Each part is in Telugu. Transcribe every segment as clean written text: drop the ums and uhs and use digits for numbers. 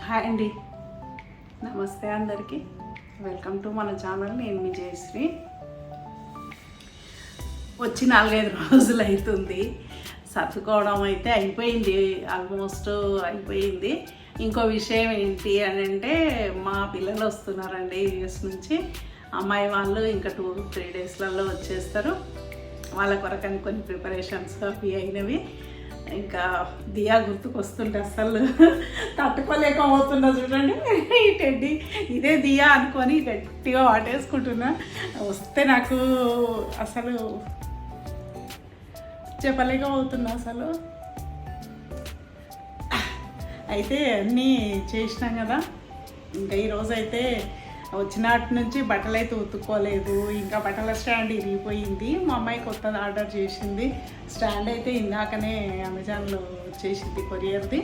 హాయ్ అండి, నమస్తే అందరికీ. వెల్కమ్ టు మన ఛానల్. నేను మీ జయశ్రీ. వచ్చి 4-5 రోజులు అవుతుంది. సర్దుకోవడం అయితే అయిపోయింది, ఆల్మోస్ట్ అయిపోయింది. ఇంకో విషయం ఏంటి అని అంటే, మా పిల్లలు వస్తున్నారండి యూఎస్ నుంచి. అమ్మాయి వాళ్ళు ఇంకా 2-3 డేస్లలో వచ్చేస్తారు. వాళ్ళ కొరకని కొన్ని ప్రిపరేషన్స్ అవి అయినవి. ఇంకా దియా గుర్తుకు వస్తుంటే అసలు తట్టుకోలేకపోతున్నా. చూడండి, ఈ టెడ్డీ ఇదే దియా అనుకొని గట్టిగా వాటేసుకుంటున్నా. వస్తే నాకు అసలు చెప్పలేకపోతున్నా అసలు. అయితే అన్నీ చేసినాం కదా. ఇంకా ఈరోజు అయితే వచ్చినటి నుంచి బట్టలు అయితే ఉతుక్కోలేదు. ఇంకా బట్టల స్టాండ్ ఇరిగిపోయింది. మా అమ్మాయి కొత్తది ఆర్డర్ చేసింది. స్టాండ్ అయితే ఇందాకనే అమెజాన్లో వచ్చేసింది, కొరియర్ది.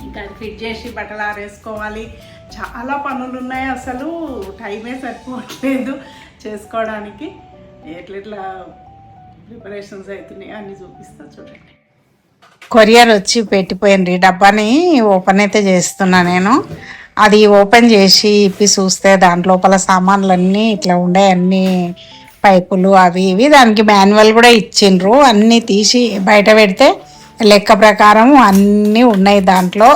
ఇంకా అది ఫిట్ చేసి బట్టలు ఆరేసుకోవాలి. చాలా పనులు ఉన్నాయి, అసలు టైమే సరిపోవట్లేదు చేసుకోవడానికి. ఎట్లా ప్రిపరేషన్స్ అవుతున్నాయి అన్నీ చూపిస్తా చూడండి. కొరియర్ వచ్చి పెట్టిపోయింది. డబ్బాని ఓపెన్ అయితే చేస్తున్నా నేను. అది ఓపెన్ చేసి ఇప్పి చూస్తే దాని లోపల సామాన్లన్నీ ఇట్లా ఉండే, అన్ని పైపులు అవి ఇవి. దానికి మాన్యువల్ కూడా ఇచ్చిండ్రు. అన్నీ తీసి బయట పెడితే లెక్క ప్రకారం అన్నీ ఉన్నాయి దాంట్లో.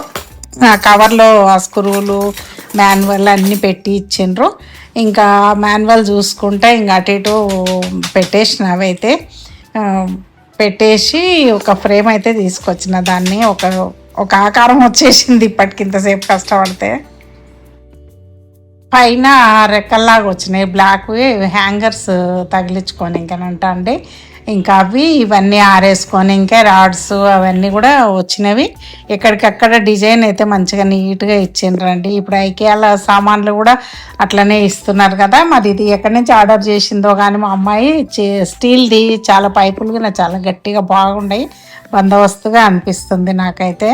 కవర్లో స్క్రూలు మాన్యువల్ అన్నీ పెట్టి ఇచ్చిండ్రు. ఇంకా మాన్యువల్ చూసుకుంటే ఇంకా అటు ఇటు పెట్టేసిన అవైతే పెట్టేసి ఒక ఫ్రేమ్ అయితే తీసుకొచ్చిన. దాన్ని ఒక ఆకారం వచ్చేసింది ఇప్పటికింతసేపు కష్టపడితే. పైన రెక్కల్లాగా వచ్చినాయి బ్లాక్ హ్యాంగర్స్ తగిలించుకొని ఇంకనంట అండి. ఇంకా అవి ఇవన్నీ ఆరేసుకొని ఇంకా రాడ్స్ అవన్నీ కూడా వచ్చినవి. ఎక్కడికక్కడ డిజైన్ అయితే మంచిగా నీట్గా ఇచ్చిండ్రండి. ఇప్పుడు ఐకియాల సామాన్లు కూడా అట్లనే ఇస్తున్నారు కదా. మరి ఇది ఎక్కడి నుంచి ఆర్డర్ చేసిందో కానీ మా అమ్మాయి స్టీల్ది చాలా పైపులు కూడా చాలా గట్టిగా బాగున్నాయి. బందోబస్తుగా అనిపిస్తుంది నాకైతే.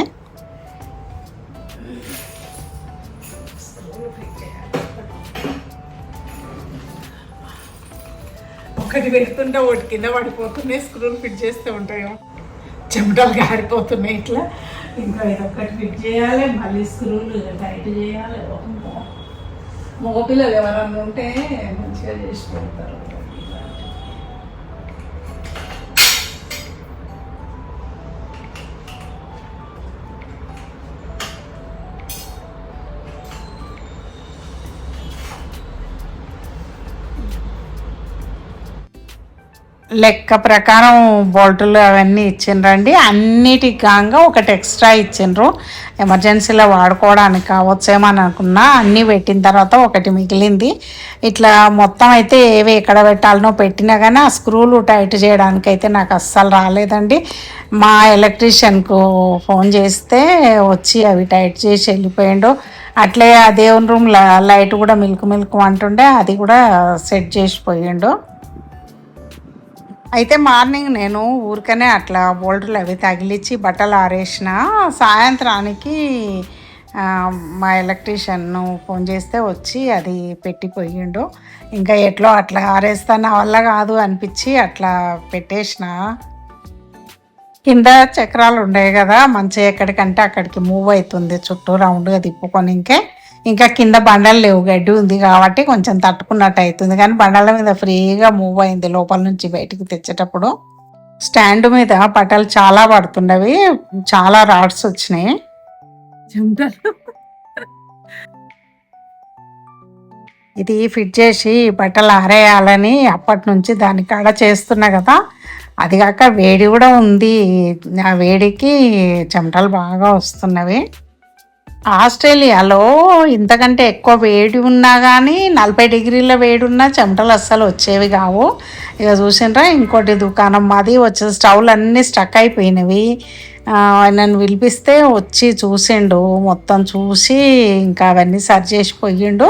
ఒకటి పెడుతుంటే ఒకటి కింద పడిపోతున్నాయి. స్క్రూలు ఫిట్ చేస్తూ ఉంటాయో చెమటలు గారిపోతున్నాయి ఇట్లా. ఇంకా ఇదొక్కటి ఫిట్ చేయాలి, మళ్ళీ స్క్రూలు టైట్ చేయాలి. మగపిల్లలు ఎవరన్నా ఉంటే మంచిగా చేసి పెడతారు. లెక్క ప్రకారం బోల్టులు అవన్నీ ఇచ్చిండ్రండి. అన్నిటికి కాగా ఒకటి ఎక్స్ట్రా ఇచ్చిండ్రు. ఎమర్జెన్సీలో వాడుకోవడానికి కావచ్చేమని అనుకున్నా. అన్నీ పెట్టిన తర్వాత ఒకటి మిగిలింది. ఇట్లా మొత్తం అయితే ఏవి ఎక్కడ పెట్టాలనో పెట్టినా కానీ ఆ స్క్రూలు టైట్ చేయడానికి అయితే నాకు అస్సలు రాలేదండి. మా ఎలక్ట్రీషియన్కు ఫోన్ చేస్తే వచ్చి అవి టైట్ చేసి వెళ్ళిపోయిండు. అట్లే ఆ దేవుని రూమ్ లైట్ కూడా మిల్కు అంటుండే, అది కూడా సెట్ చేసిపోయిండు. అయితే మార్నింగ్ నేను ఊరికనే అట్లా బోల్డర్లు అవి తగిలించి బట్టలు ఆరేసిన. సాయంత్రానికి మా ఎలక్ట్రీషియన్ను ఫోన్ చేస్తే వచ్చి అది పెట్టిపోయిండు. ఇంకా ఎట్లో అట్లా ఆరేస్తా, నా వల్ల కాదు అనిపించి అట్లా పెట్టేసిన. కింద చక్రాలు ఉండేవి కదా, మంచిగా ఎక్కడికంటే అక్కడికి మూవ్ అవుతుంది చుట్టూ రౌండ్గా తిప్పుకొని. ఇంకా కింద బండలు లేవు, గడ్డి ఉంది కాబట్టి కొంచెం తట్టుకున్నట్టు అవుతుంది. కానీ బండల మీద ఫ్రీగా మూవ్ అయింది లోపల నుంచి బయటికి తెచ్చేటప్పుడు. స్టాండ్ మీద బట్టలు చాలా పడుతున్నవి, చాలా రాడ్స్ వచ్చినాయి. ఇది ఫిట్ చేసి బట్టలు ఆరేయాలని అప్పటి నుంచి దాని కాడ చేస్తున్నా కదా. అది కాక వేడి కూడా ఉంది. ఆ వేడికి చెమటలు బాగా వస్తున్నవి. ఆస్ట్రేలియాలో ఇంతకంటే ఎక్కువ వేడి ఉన్నా కానీ 40 డిగ్రీల వేడి ఉన్నా చెమటలు అస్సలు వచ్చేవి కావు. ఇక చూసిండ్రా, ఇంకోటి దుకాణం మాది వచ్చే స్టవ్లు అన్నీ స్టక్ అయిపోయినవి. నన్ను పిలిపిస్తే వచ్చి చూసిండు, మొత్తం చూసి ఇంకా అవన్నీ సరి చేసి పోయిండు.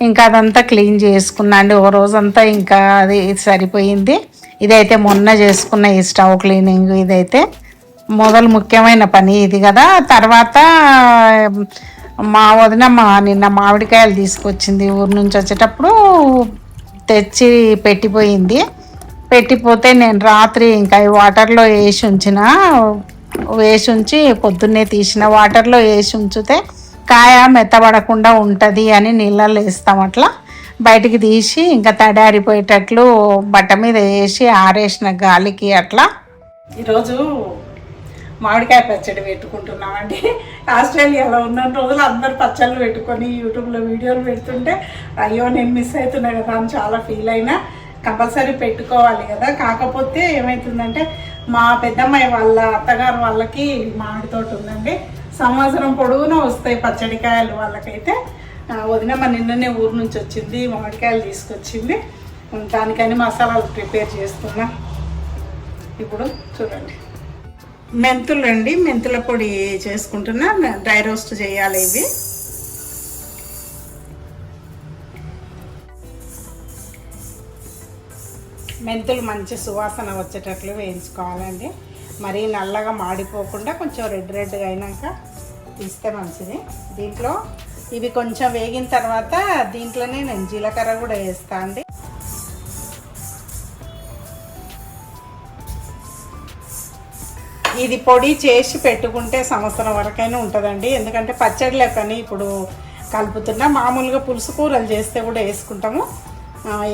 ఇంకా అదంతా క్లీన్ చేసుకున్నాండి ఓ రోజంతా. ఇంకా అది సరిపోయింది. ఇదైతే మొన్న చేసుకున్న ఈ స్టవ్ క్లీనింగ్ ఇదైతే మొదలు ముఖ్యమైన పని ఇది కదా. తర్వాత మా వదిన నిన్న మామిడికాయలు తీసుకొచ్చింది ఊరు నుంచి వచ్చేటప్పుడు, తెచ్చి పెట్టిపోయింది. పెట్టిపోతే నేను రాత్రి ఇంకా వాటర్లో వేసి ఉంచి పొద్దున్నే తీసిన వాటర్లో వేసి ఉంచితే కాయ మెత్తబడకుండా ఉంటుంది అని నీళ్ళల్లో వేస్తాం. అట్లా బయటికి తీసి ఇంకా తడారిపోయేటట్లు బట్ట మీద వేసి ఆరేసిన గాలికి అట్లా. ఈరోజు మామిడికాయ పచ్చడి పెట్టుకుంటున్నామండి. ఆస్ట్రేలియాలో ఉన్న రోజులు అందరు పచ్చళ్ళు పెట్టుకొని యూట్యూబ్లో వీడియోలు పెడుతుంటే అయ్యో నేను మిస్ అవుతున్నా కదా అని చాలా ఫీల్ అయినా. కంపల్సరీ పెట్టుకోవాలి కదా. కాకపోతే ఏమవుతుందంటే మా పెద్దమ్మాయి వాళ్ళ అత్తగారు వాళ్ళకి మామిడి తోట ఉందండి. సంవత్సరం పొడవునా వస్తాయి పచ్చడికాయలు. వాళ్ళకైతే వదినమ్మ నిన్ననే ఊరు నుంచి వచ్చింది, మామిడికాయలు తీసుకొచ్చింది. దానికని మసాలాలు ప్రిపేర్ చేస్తున్నా. ఇప్పుడు చూడండి, మెంతులు అండి, మెంతుల పొడి చేసుకుంటున్నా. డ్రై రోస్ట్ చేయాలి ఇవి. మెంతులు మంచి సువాసన వచ్చేటట్లు వేయించుకోవాలండి. మరీ నల్లగా మాడిపోకుండా కొంచెం రెడ్గా అయినాక తీస్తే మంచిది. దీంట్లో ఇవి కొంచెం వేగిన తర్వాత దీంట్లోనే నేను జీలకర్ర కూడా వేస్తా అండి. ఇది పొడి చేసి పెట్టుకుంటే సంవత్సరం వరకైనా ఉంటుందండి. ఎందుకంటే పచ్చడిలో కానీ ఇప్పుడు కలుపుతున్నా. మామూలుగా పులుసు కూరలు చేస్తే కూడా వేసుకుంటాము.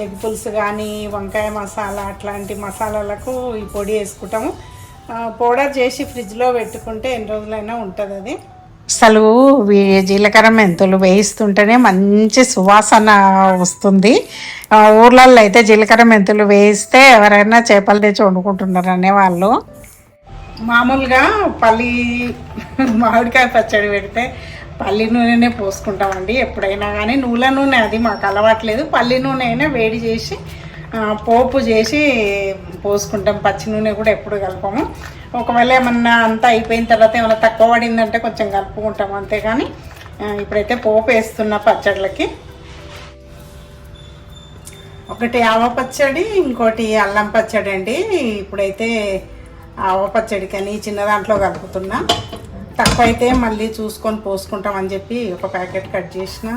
ఎగ్ పులుసు కానీ వంకాయ మసాలా అట్లాంటి మసాలాలకు ఈ పొడి వేసుకుంటాము. పౌడర్ చేసి ఫ్రిడ్జ్లో పెట్టుకుంటే ఎన్ని రోజులైనా ఉంటుంది అది. అసలు జీలకర్ర మెంతులు వేయిస్తుంటేనే మంచి సువాసన వస్తుంది. ఊర్లలో అయితే జీలకర్ర మెంతులు వేయిస్తే ఎవరైనా చేపలు తెచ్చి వండుకుంటున్నారు అనేవాళ్ళు. మామూలుగా పల్లి మామిడికాయ పచ్చడి పెడితే పల్లి నూనెనే పోసుకుంటామండి ఎప్పుడైనా కానీ. నువ్వుల నూనె అది మాకు అలవాట్లేదు. పల్లి నూనె అయినా వేడి చేసి పోపు చేసి పోసుకుంటాం. పచ్చి నూనె కూడా ఎప్పుడు కలపము. ఒకవేళ ఏమన్నా అంతా అయిపోయిన తర్వాత ఏమైనా తక్కువ పడిందంటే కొంచెం కలుపుకుంటాం అంతేగాని. ఇప్పుడైతే పోపు వేస్తున్న పచ్చళ్ళకి. ఒకటి ఆవ పచ్చడి, ఇంకోటి అల్లం పచ్చడి అండి. ఇప్పుడైతే ఆవ పచ్చడికని చిన్న దాంట్లో కలుపుతున్నా. తక్కువ అయితే మళ్ళీ చూసుకొని పోసుకుంటామని చెప్పి ఒక ప్యాకెట్ కట్ చేసిన.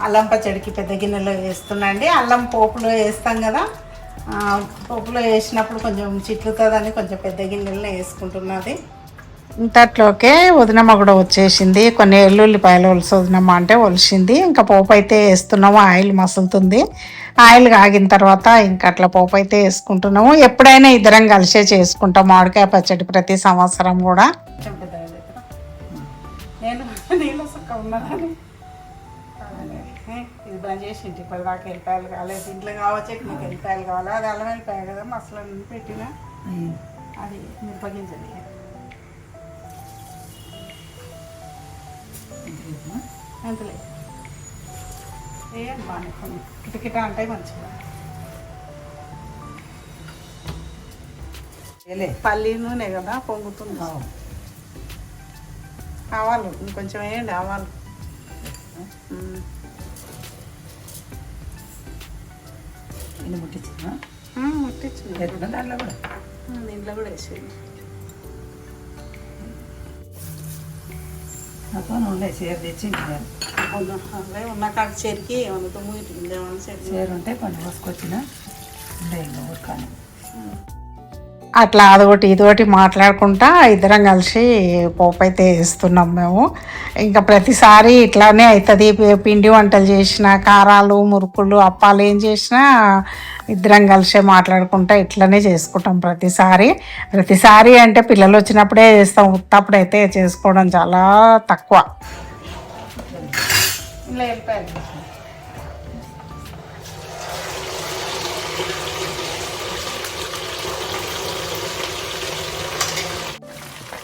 అల్లం పచ్చడికి పెద్ద గిన్నెలో వేస్తున్నా అండి. అల్లం పోపులో వేస్తాం కదా, పోపులో వేసినప్పుడు కొంచెం చిట్లుతుందని కొంచెం పెద్ద గిన్నెలో వేసుకుంటున్నది. ఇంతట్లోకే వదినమ్మ కూడా వచ్చేసింది. కొన్ని ఎల్లుల్లిపాయలు వదినమ్మ అంటే ఒలిసింది. ఇంకా పోపు అయితే వేస్తున్నాము. ఆయిల్ మసులుతుంది. ఆయిల్ కాగిన తర్వాత ఇంకా అట్లా పోపు అయితే వేసుకుంటున్నాము. ఎప్పుడైనా ఇద్దరం కలిసే చేసుకుంటాం మామిడికాయ పచ్చడి ప్రతి సంవత్సరం కూడా. నేను నీళ్ళ సుక్క ఉన్నదని ఇది బంద్ చేసింది. ఇప్పటిదాకా వెళ్ళిపాయలు కాలేదు. ఇంట్లో కావచ్చు, నీకు వెళ్ళిపాయలు కావాలి. అది అల్లం వెళ్ళిపాయ కదా మసాలా పెట్టిన అది మిరపగింజది. అంతలేదు బాగానే కొన్ని కిటకిట అంటే మంచిగా. పల్లి నూనె కదా పొంగుతుంది. ఆవాలు ఇంకొంచెం వేయండి. ఆవాలు ముట్టించింది. దీంట్లో కూడా వేసేయండి. అవే ఉన్న కాడ చెరికి ఏమన్నా తుమ్ము ఏమన్నా చేరు ఉంటే కొన్ని పోసుకొచ్చిన ఊరికాను. అట్లా అదొకటి ఇదొకటి మాట్లాడుకుంటా ఇద్దరం కలిసి పోపు అయితే వేస్తున్నాం మేము. ఇంకా ప్రతిసారి ఇట్లానే అవుతుంది. పిండి వంటలు చేసిన, కారాలు మురుకులు అప్పాలు ఏం చేసినా ఇద్దరం కలిసే మాట్లాడుకుంటా ఇట్లనే చేసుకుంటాం ప్రతిసారి అంటే పిల్లలు వచ్చినప్పుడే చేస్తాం. ఉత్తప్పుడు అయితే చేసుకోవడం చాలా తక్కువ. ఇలా వెళ్ళిపోయారు.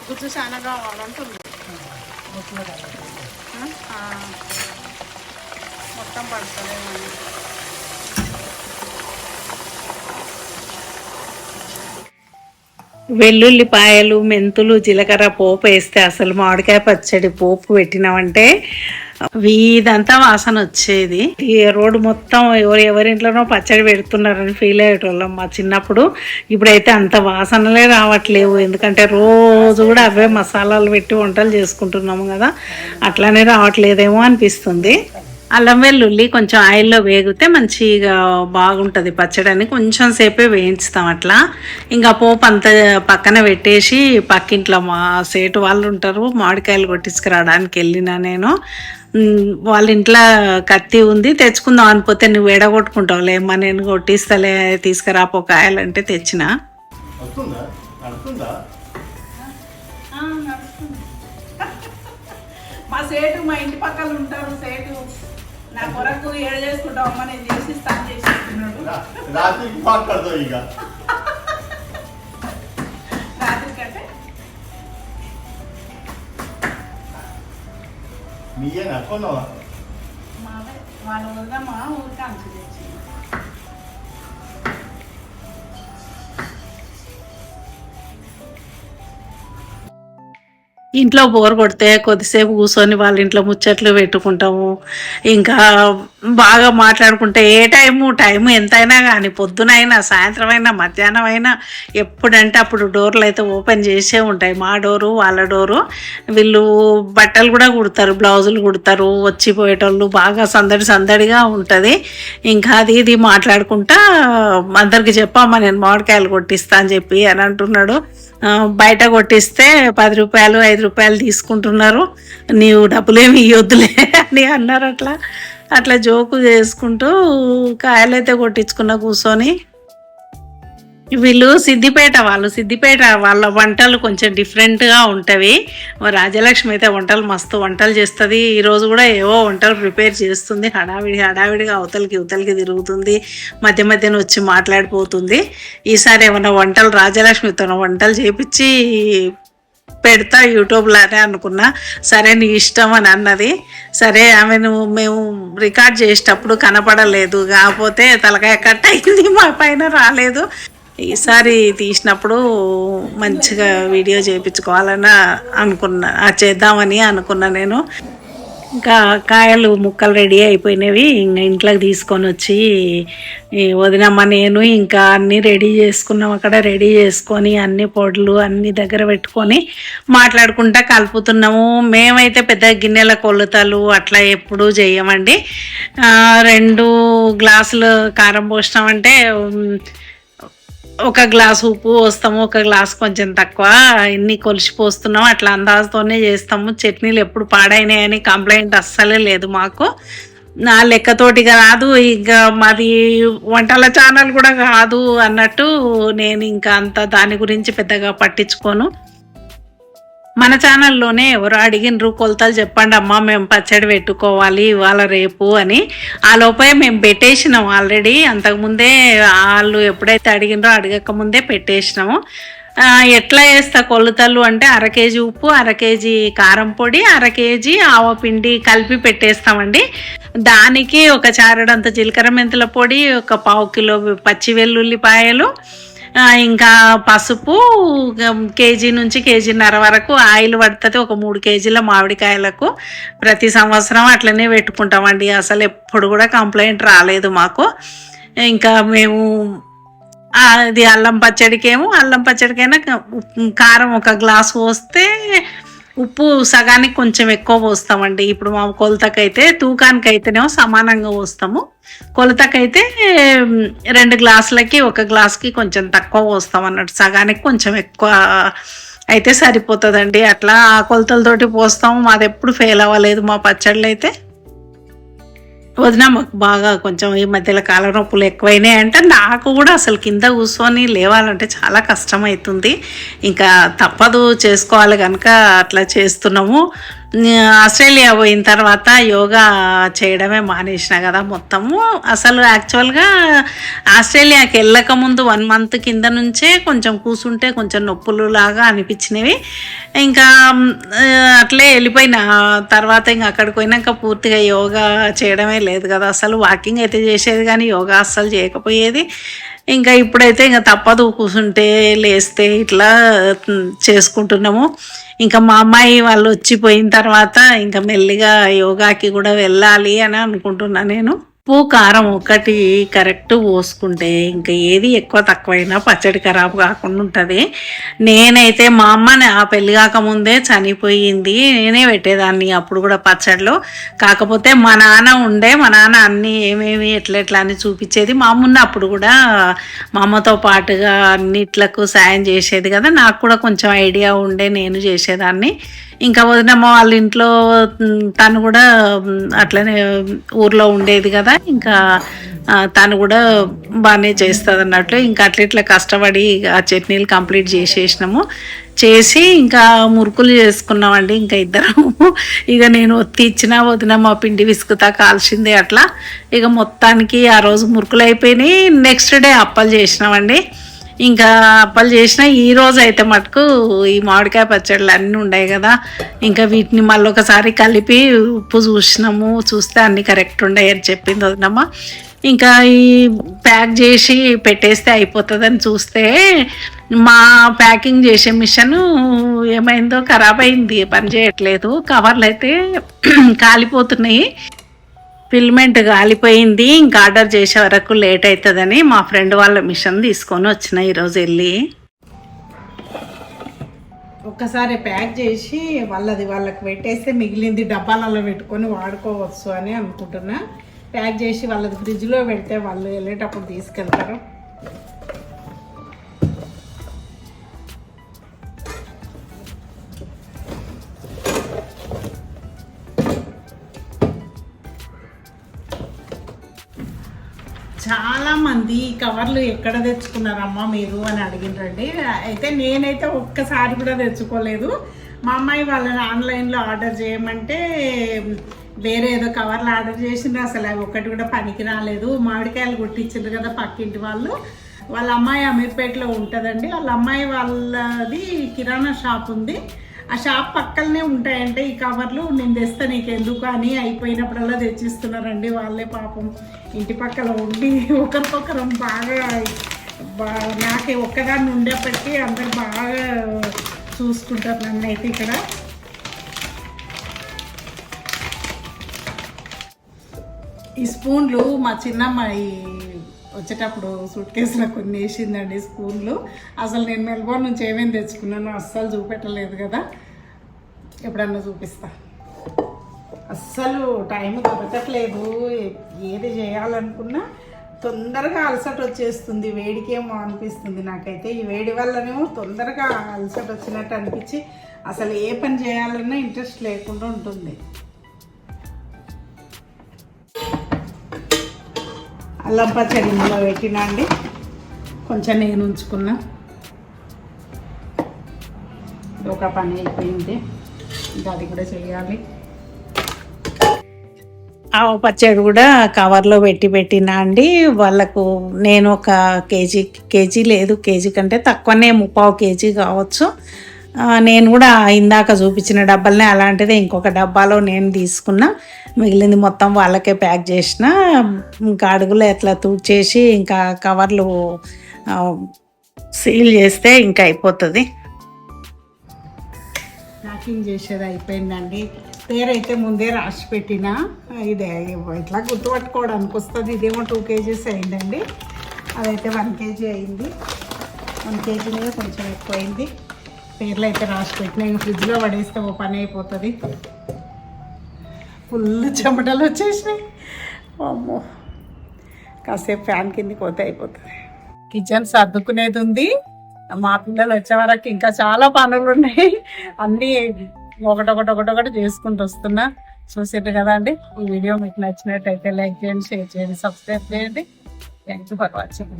గుజ్జు చాలా కావాలంటుంది. మొత్తం పడుతుంది. వెల్లుల్లిపాయలు, మెంతులు, జీలకర్ర పోపు వేస్తే అసలు మామిడికాయ పచ్చడి పోపు పెట్టినామంటే వీధంతా వాసన వచ్చేది. ఈ రోడ్డు మొత్తం ఎవరింట్లోనో పచ్చడి పెడుతున్నారని ఫీల్ అయ్యేటోళ్ళం మా చిన్నప్పుడు. ఇప్పుడైతే అంత వాసనలే రావట్లేవు. ఎందుకంటే రోజు కూడా అవే మసాలాలు పెట్టి వంటలు చేసుకుంటున్నాము కదా, అట్లానే రావట్లేదేమో అనిపిస్తుంది. అల్లం వెల్లుల్లి కొంచెం ఆయిల్లో వేగితే మంచిగా బాగుంటుంది పచ్చడి అని కొంచెం సేపే వేయించుతాం అట్లా. ఇంకా పోపు అంతా పక్కన పెట్టేసి పక్కింట్లో మా సేటు వాళ్ళు ఉంటారు, మామిడికాయలు కొట్టించుకురావడానికి వెళ్ళినా నేను. వాళ్ళ ఇంట్లో కత్తి ఉంది, తెచ్చుకుందాం అనిపోతే నువ్వు ఎడగొట్టుకుంటావులే అమ్మా నేను కొట్టిస్తలే తీసుకురాపో కాయలంటే తెచ్చిన. మా సేటు మా ఇంటి పక్కన ఉంటారు, సేటు నా కొరకు ఏడు చేసుకుంటావు అమ్మ నేను చేసి స్టార్ట్ చేసేస్తున్నాడు. రాత్రి కంటే వాళ్ళు వద్దామా ఊరికి అంచు తెచ్చి ఇంట్లో బోర్ కొడితే కొద్దిసేపు కూర్చొని వాళ్ళ ఇంట్లో ముచ్చట్లు పెట్టుకుంటాము. ఇంకా బాగా మాట్లాడుకుంటే ఏ టైము ఎంతైనా కానీ పొద్దునైనా సాయంత్రం అయినా మధ్యాహ్నం అయినా ఎప్పుడంటే అప్పుడు డోర్లు అయితే ఓపెన్ చేసే ఉంటాయి, మా డోరు వాళ్ళ డోరు. వీళ్ళు బట్టలు కూడా కుడతారు, బ్లౌజులు కుడతారు, వచ్చిపోయేటోళ్ళు బాగా సందడిగా ఉంటుంది. ఇంకా అది ఇది మాట్లాడుకుంటా అందరికి చెప్పమ్మా నేను మామిడికాయలు కొట్టిస్తా అని చెప్పి అని అంటున్నాడు. బయట కొట్టిస్తే 10 రూపాయలు 5 రూపాయలు తీసుకుంటున్నారు, నీవు డబ్బులేమి ఇవ్వద్దులే అని అన్నారు. అట్లా జోకు చేసుకుంటూ కాయలైతే కొట్టించుకున్న కూర్చొని. వీళ్ళు సిద్దిపేట వాళ్ళ వంటలు కొంచెం డిఫరెంట్గా ఉంటవి. రాజలక్ష్మి అయితే మస్తు వంటలు చేస్తుంది. ఈరోజు కూడా ఏవో వంటలు ప్రిపేర్ చేస్తుంది, హడావిడిగా అవతలికి తిరుగుతుంది, మధ్యన వచ్చి మాట్లాడిపోతుంది. ఈసారి ఏమైనా రాజలక్ష్మితో వంటలు చేపించి పెడతా యూట్యూబ్లో అని అనుకున్నా. సరే నీ ఇష్టం అని అన్నది. సరే మేము రికార్డ్ చేసేటప్పుడు కనపడలేదు, కాకపోతే తలకాయ కట్ అయింది, మా పైన రాలేదు. ఈసారి తీసినప్పుడు మంచిగా వీడియో చేయించుకోవాలని చేద్దామని అనుకున్నా నేను. ఇంకా కాయలు ముక్కలు రెడీ అయిపోయినవి. ఇంకా ఇంట్లోకి తీసుకొని వచ్చి వదినమ్మ నేను ఇంకా అన్నీ రెడీ చేసుకున్నాం. అక్కడ రెడీ చేసుకొని అన్ని పొడులు అన్ని దగ్గర పెట్టుకొని మాట్లాడుకుంటా కలుపుతున్నాము. మేమైతే పెద్ద గిన్నెల కొలతలు అట్లా ఎప్పుడూ చేయమండి. 2 గ్లాసులు కారం పోసినామంటే 1 గ్లాసు ఉప్పు పోస్తాము, 1 గ్లాసు కొంచెం తక్కువ, ఇన్ని కొలిసి పోస్తున్నాము. అట్లా అందాజతోనే చేస్తాము. చట్నీలు ఎప్పుడు పాడైనాయని కంప్లైంట్ అస్సలే లేదు మాకు. నా లెక్కతోటిగా రాదు, ఇంకా మాది వంటల ఛానల్ కూడా కాదు అన్నట్టు నేను ఇంకా అంత దాని గురించి పెద్దగా పట్టించుకోను. మన ఛానల్లోనే ఎవరు అడిగినరు కొలతలు చెప్పండి అమ్మ మేము పచ్చడి పెట్టుకోవాలి ఇవాళ రేపు అని. ఆ లోపే మేము పెట్టేసినాము ఆల్రెడీ. అంతకుముందే వాళ్ళు ఎప్పుడైతే అడిగినరో అడగకముందే పెట్టేసినాము. ఎట్లా వేస్తా కొలతలు అంటే 1/2 కేజీ ఉప్పు, 1/2 కేజీ కారం పొడి, 1/2 కేజీ ఆవపిండి కలిపి పెట్టేస్తామండి. దానికి 1 చారడంత జీలకర్ర మెంతుల పొడి, 1 పావు కిలో పచ్చి వెల్లుల్లిపాయలు, ఇంకా పసుపు, కేజీ నుంచి కేజీన్నర వరకు ఆయిల్ పడుతుంది. 3 కేజీల మామిడికాయలకు ప్రతి సంవత్సరం అట్లనే పెట్టుకుంటామండి. అసలు ఎప్పుడు కూడా కంప్లైంట్ రాలేదు మాకు. ఇంకా మేము అది అల్లం పచ్చడికైనా కారం 1 గ్లాసు పోస్తే ఉప్పు సగానికి కొంచెం ఎక్కువ పోస్తామండి. ఇప్పుడు మా కొలతకైతే తూకానికైతేనేమో సమానంగా పోస్తాము, కొలతకైతే 2 గ్లాసులకి 1 గ్లాసుకి కొంచెం తక్కువ పోస్తాం అన్నట్టు, సగానికి కొంచెం ఎక్కువ అయితే సరిపోతుందండి. అట్లా ఆ కొలతలతోటి పోస్తాము. మాది ఎప్పుడు ఫెయిల్ అవ్వలేదు మా పచ్చళ్ళు అయితే. వదిన మాకు బాగా కొంచెం ఈ మధ్యలో కాళ్ళ నొప్పులు ఎక్కువైనాయి అంటే నాకు కూడా అసలు కింద కూర్చొని లేవాలంటే చాలా కష్టమవుతుంది. ఇంకా తప్పదు, చేసుకోవాలి కనుక అట్లా చేస్తున్నాము. ఆస్ట్రేలియా పోయిన తర్వాత యోగా చేయడమే మానేసిన కదా మొత్తము. అసలు యాక్చువల్గా ఆస్ట్రేలియాకి వెళ్ళక ముందు 1 మంత్ కింద నుంచే కొంచెం కూర్చుంటే కొంచెం నొప్పులు లాగా అనిపించినవి. ఇంకా అట్లే వెళ్ళిపోయిన తర్వాత ఇంకా అక్కడికి పోయినాక పూర్తిగా యోగా చేయడమే లేదు కదా. అసలు వాకింగ్ అయితే చేసేది కానీ యోగా అస్సలు చేయకపోయేది. ఇంకా ఇప్పుడైతే ఇంకా తప్పదు, కూర్చుంటే లేస్తే ఇట్లా చేసుకుంటున్నాము. ఇంకా మా అమ్మాయి వాళ్ళు వచ్చిపోయిన తర్వాత ఇంకా మెల్లిగా యోగాకి కూడా వెళ్ళాలి అని అనుకుంటున్నా నేను. ఉప్పు కారం ఒకటి కరెక్ట్ పోసుకుంటే ఇంకా ఏది ఎక్కువ తక్కువైనా పచ్చడి ఖరాబ్ కాకుండా ఉంటుంది. నేనైతే మా అమ్మ నా పెళ్ళి కాకముందే చనిపోయింది, నేనే పెట్టేదాన్ని అప్పుడు కూడా పచ్చడిలో. కాకపోతే మా నాన్న అన్నీ ఏమేమి ఎట్లా అని చూపించేది. మా అమ్మ ఉన్నప్పుడు కూడా మా అమ్మతో పాటుగా అన్నిట్లకు సాయం చేసేది కదా, నాకు కూడా కొంచెం ఐడియా ఉండే, నేను చేసేదాన్ని. ఇంకా వదినమ్మ వాళ్ళ ఇంట్లో తను కూడా అట్లనే ఊర్లో ఉండేది కదా, ఇంకా తను కూడా బాగానే చేస్తుంది అన్నట్లు. ఇంకా అట్లా కష్టపడి ఆ చట్నీలు కంప్లీట్ చేసేసినాము. చేసి ఇంకా మురుకులు చేసుకున్నామండి ఇంకా ఇద్దరం. ఇక నేను ఒత్తి ఇచ్చిన వదినమ్మ పిండి విసుకుతా కాల్చింది అట్లా. ఇక మొత్తానికి ఆ రోజు మురుకులు అయిపోయినాయి. నెక్స్ట్ డే అప్పలు చేసినామండి. ఇంకా అప్పలు చేసిన ఈ రోజు అయితే మటుకు ఈ మామిడికాయ పచ్చళ్ళు అన్నీ ఉన్నాయి కదా, ఇంకా వీటిని మళ్ళీ ఒకసారి కలిపి ఉప్పు చూస్తే అన్నీ కరెక్ట్ ఉన్నాయి అని చెప్పింది వదినమ్మ. ఇంకా ఈ ప్యాక్ చేసి పెట్టేస్తే అయిపోతుందని చూస్తే మా ప్యాకింగ్ చేసే మిషన్ ఏమైందో ఖరాబ్ అయింది, పని చేయట్లేదు. కవర్లు అయితే కాలిపోతున్నాయి, ఫిల్మెంట్ కాలిపోయింది. ఇంకా ఆర్డర్ చేసే వరకు లేట్ అవుతుందని మా ఫ్రెండ్ వాళ్ళ మిషన్ తీసుకొని వచ్చిన ఈరోజు వెళ్ళి. ఒక్కసారి ప్యాక్ చేసి వాళ్ళకి పెట్టేస్తే మిగిలింది డబ్బాలలో పెట్టుకొని వాడుకోవచ్చు అని అనుకుంటున్నా. ప్యాక్ చేసి వాళ్ళది ఫ్రిడ్జ్లో పెడితే వాళ్ళు వెళ్ళేటప్పుడు తీసుకెళ్తారు. చాలామంది కవర్లు ఎక్కడ తెచ్చుకున్నారమ్మా మీరు అని అడిగినరండి. అయితే నేనైతే ఒక్కసారి కూడా తెచ్చుకోలేదు. మా అమ్మాయి వాళ్ళని ఆన్లైన్లో ఆర్డర్ చేయమంటే వేరే ఏదో కవర్లు ఆర్డర్ చేసిండ్రు, అసలు అవి ఒక్కటి కూడా పనికి రాలేదు. మామిడికాయలు కొట్టించిండ్రు కదా పక్కింటి వాళ్ళ అమ్మాయి అమీర్పేటలో ఉంటుందండి. వాళ్ళ అమ్మాయి వాళ్ళది కిరాణా షాప్ ఉంది, ఆ షాప్ పక్కనే ఉంటాయంటే ఈ కవర్లు. నేను తెస్తా నీకు ఎందుకు అని అయిపోయినప్పుడల్లా తెచ్చిస్తున్నారండి వాళ్ళే. పాపం ఇంటి పక్కల ఉండి ఒకరికొకరం బాగా నాకే ఒక్కదాన్ని ఉండేప్పటికీ అందరు బాగా చూసుకుంటారు నన్ను. అయితే ఇక్కడ ఈ స్పూన్లు మా చిన్నమ్మాయి వచ్చేటప్పుడు సూట్ కేసులో కొన్ని వేసిందండి స్పూన్లు. అసలు నేను మెల్బోర్న్ నుంచి ఏమేమి తెచ్చుకున్నానో అస్సలు చూపెట్టలేదు కదా, ఎప్పుడన్నా చూపిస్తా. అస్సలు టైం దొరకట్లేదు, ఏది చేయాలనుకున్నా తొందరగా అలసట వచ్చేస్తుంది. వేడికేమో అనిపిస్తుంది నాకైతే, ఈ వేడి వల్లనేమో తొందరగా అలసట వచ్చినట్టు అనిపించి అసలు ఏ పని చేయాలన్నా ఇంట్రెస్ట్ లేకుండా ఉంటుంది. అల్లం పచ్చడి ఇందులో పెట్టినా అండి, కొంచెం నేను ఉంచుకున్నా. ఒక పని అయిపోయింది, ఇంకా అది కూడా చేయాలి. ఆవు పచ్చడి కూడా కవర్లో పెట్టినా అండి. వాళ్ళకు నేను ఒక కేజీ లేదు, కేజీ కంటే తక్కువనే 3/4 కేజీ కావచ్చు. నేను కూడా ఇందాక చూపించిన డబ్బాలనే అలాంటిదే ఇంకొక డబ్బాలో నేను తీసుకున్నా. మిగిలింది మొత్తం వాళ్ళకే ప్యాక్ చేసిన. ఇంకా అడుగులో ఎట్లా తూడ్చేసి ఇంకా కవర్లు సీల్ చేస్తే ఇంకా అయిపోతుంది. ప్యాకింగ్ చేసేది అయిపోయిందండి. పేరైతే ముందే రాసి పెట్టిన, ఇదే ఇట్లా గుర్తుపట్టుకోవడానికి వస్తుంది. ఇదేమో 2 కేజీస్ అయిందండి, అదైతే 1 కేజీ అయింది. 1 కేజీ మీద కొంచెం ఎక్కువ అయింది. పేర్లు అయితే రాసి పెట్టిన, ఇంకా ఫ్రిడ్జ్లో పడేస్తే ఓ పని అయిపోతుంది. ఫుల్ చెమటలు వచ్చేసినాయి అమ్మో. కాసేపు ఫ్యాన్ కిందకి పోతే అయిపోతుంది. కిచెన్ సర్దుకునేది ఉంది. మా పిల్లలు వచ్చే వరకు ఇంకా చాలా పనులు ఉన్నాయి. అన్నీ ఒకటొకటి చేసుకుంటూ వస్తున్నా. చూసారు కదా అండి. ఈ వీడియో మీకు నచ్చినట్టయితే లైక్ చేయండి, షేర్ చేయండి, సబ్స్క్రైబ్ చేయండి. Thank you for watching.